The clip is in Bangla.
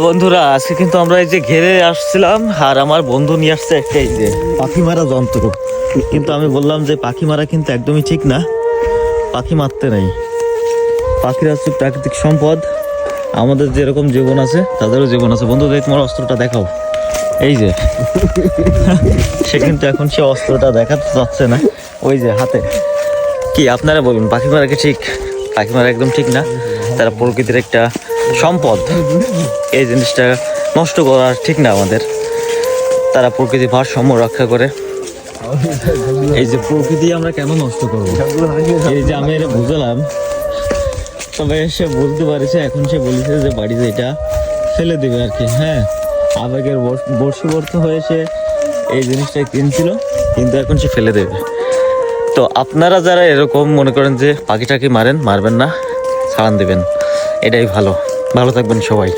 বন্ধুরা আজকে কিন্তু আমরা এই যে ঘেরে আসছিলাম, আর আমার বন্ধু নিয়ে আসছে একটা এই যে পাখি মারা যন্ত্র। কিন্তু আমি বললাম যে পাখি মারা কিন্তু একদমই ঠিক না, পাখি মারতে নেই। পাখিরা হচ্ছে প্রাকৃতিক সম্পদ, আমাদের যেরকম জীবন আছে তাদেরও জীবন আছে। বন্ধু দেখ তোমার অস্ত্রটা দেখাও। এই যে সে কিন্তু এখন সে অস্ত্রটা দেখাতে চাচ্ছে না, ওই যে হাতে। কি আপনারা বলুন, পাখি মারা কি ঠিক? পাখি মারা একদম ঠিক না। তারা প্রকৃতির একটা সম্পদ, এই জিনিসটা নষ্ট করা ঠিক না আমাদের। তারা প্রকৃতির ভারসাম্য রক্ষা করে। এই যে প্রকৃতি আমরা কেন নষ্ট করবো, এই যে আমি এটা বুঝলাম, তবে সে বলতে পারেছে, এখন সে বলেছে যে বাড়িতে এটা ফেলে দেবে আর কি। হ্যাঁ, আবেগের বশীভূত হয়ে সে এই জিনিসটা কিনছিল, কিন্তু এখন সে ফেলে দেবে। তো আপনারা যারা এরকম মনে করেন যে পাখিটাকে মারবেন, মারবেন না, ছাড়ান দেবেন, এটাই ভালো। ভালো থাকবেন সবাই।